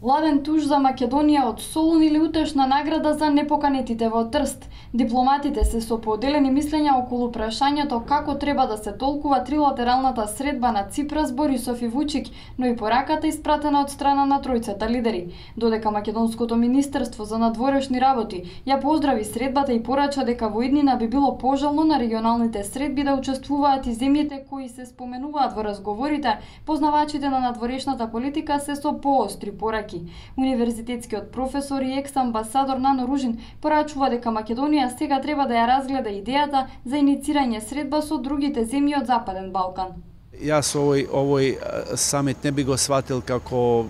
Ладен туж за Македонија од Солун или утешна награда за непоканетите во Трст. Дипломатите се со поделени мислења околу прашањето како треба да се толкува трилатералната средба на Ципрас, Борисов и Вучик, но и пораката испратена од страна на тројцата лидери. Додека Македонското министерство за надворешни работи ја поздрави средбата и порача дека во иднина би било пожелно на регионалните средби да учествуваат и земјите кои се споменуваат во разговорите, познавачите на надворешната политика се со поостри пораки. Универзитетскиот професор и екс-амбасадор Нано Ружин порачува дека Македонија сега треба да ја разгледа идејата за иницирање средба со другите земји од Западен Балкан. Јас овој самит не би го сватил како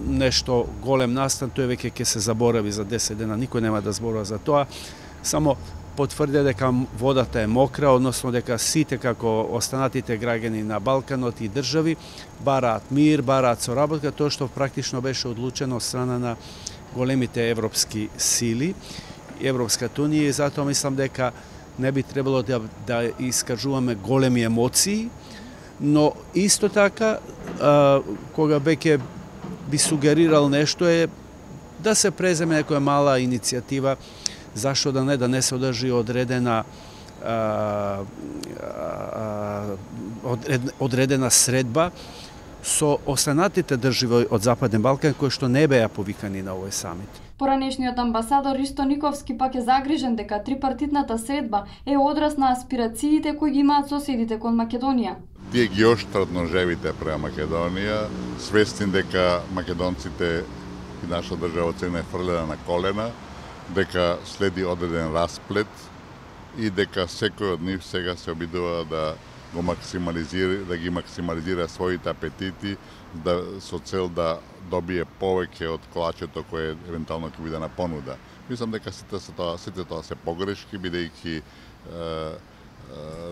нешто голем настан, тој веќе ќе се заборави за 10 дена, никој нема да зборува за тоа, само потврдија дека водата е мокра, односно дека сите како останатите граѓани на Балканот и држави бараат мир, бараат соработка, тоа што практично беше одлучено од страна на големите европски сили, Европската унија, и затоа мислам дека не би требало да искажуваме големи емоции, но исто така кога веќе би сугерирал нешто е да се преземе некоја мала иницијатива. Зашто да не се одржи одредена средба со останатите држави од Западен Балкан кои што не беа повикани на овој самит. Поранешниот амбасадор Ристо Никовски пак е загрижен дека трипартитната средба е одраз на аспирациите кои ги имаат соседите кон Македонија. Тие ги оштраат ножевите према Македонија, свесни дека македонците и наша држава цена е фрлена на колена, дека следи одреден расплет и дека секој од нив сега се обидува да ги максимализира своите апетити со цел да добие повеќе од колачето кое евентуално ќе биде на понуда. Мислам дека сите тоа се погрешки, бидејќи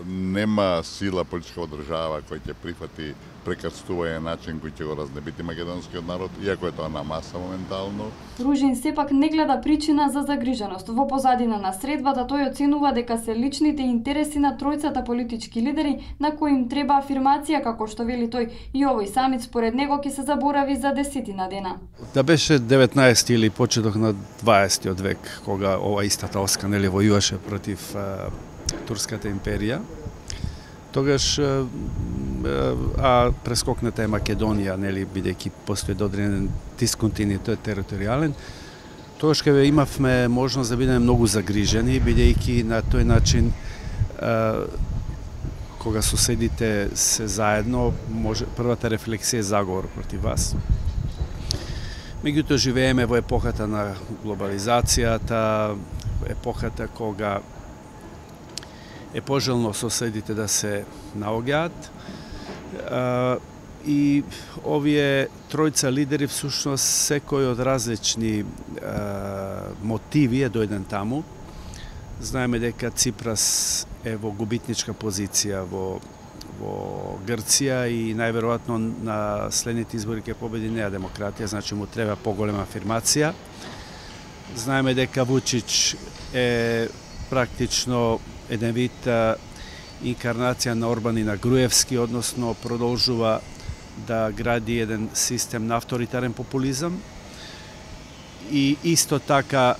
нема сила политичка држава која ќе прифати прекрстување начин кој ќе го разнебити македонскиот народ, иако е тоа на маса моментално. Ружин сепак не гледа причина за загриженост. Во позадина на средбата тој оценува дека се личните интереси на тројцата политички лидери на кои им треба афирмација, како што вели тој, и овој самит според него ќе се заборави за 10 дена. Да беше 19 или почеток на 20 век, кога ова истата оска војуваше против Турската империја, тогаш прескокната е Македонија, бидејќи постои одреден дисконтинуитет територијален, тогаш ќе имавме можност да бидеме многу загрижени, бидејќи на тој начин кога соседите се заедно, првата рефлексија е заговор против вас. Меѓутоа живееме во епохата на глобализацијата, епохата кога е пожелно соседите да се наоѓаат и овие тројца лидери всушност секој од различни мотиви е дојден таму. Знаеме дека Ципрас е во губитничка позиција во Грција и најверојатно на следните избори ќе победи неа демократија, значи му треба поголема афирмација. Знаеме дека Вучич е практично еден вид инкарнација на Орбан и на Груевски, односно продолжува да гради еден систем на авторитарен популизам и исто така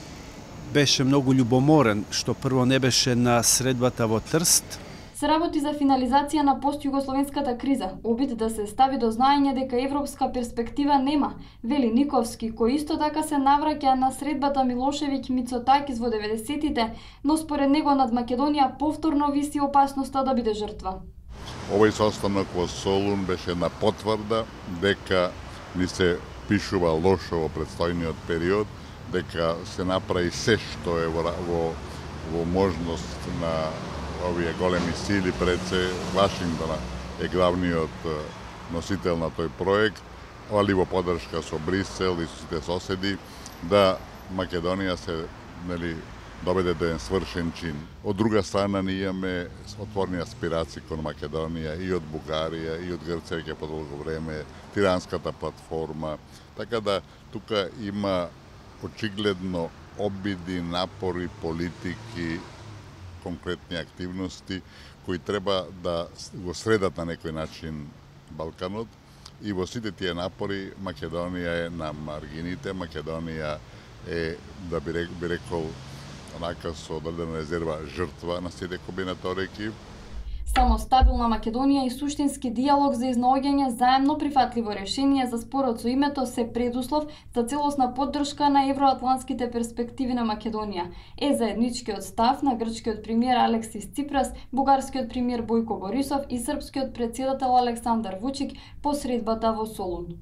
беше многу љубоморен, што прво не беше на средбата во Трст. Се работи за финализација на постјугословенската криза, обид да се стави до знаење дека европска перспектива нема, вели Никовски, кој исто така се навраќа на средбата Милошевиќ-Мицотакис во 90-тите, но според него над Македонија повторно виси опасноста да биде жртва. Овој состанок во Солун беше една потврда дека ни се пишува лошо во предстојниот период, дека се направи се што е во можност на овие големи сили, пред се Вашингтон е главниот носител на тој проект, али во поддршка со Брисел и со сите соседи, да Македонија се доведе до еден свршен чин. Од друга страна, ние имаме отворени аспирации кон Македонија и од Бугарија, и од Грција ќе подолго време, Тиранската платформа, така да тука има очигледно обиди, напори, политики, конкретни активности кои треба да го средат на некој начин Балканот, и во сите тие напори Македонија е на маргините, Македонија е, да би рекол, онака со одредена резерва жртва на сите комбинаторики. Само стабилна Македонија и суштински диалог за изнаоѓање заемно прифатливо решение за спорот со името се предуслов за целосна поддршка на евроатлантските перспективи на Македонија. Е заедничкиот став на грчкиот премиер Алексис Ципрас, бугарскиот премиер Бојко Борисов и српскиот претседател Александар Вучик по средбата во Солун.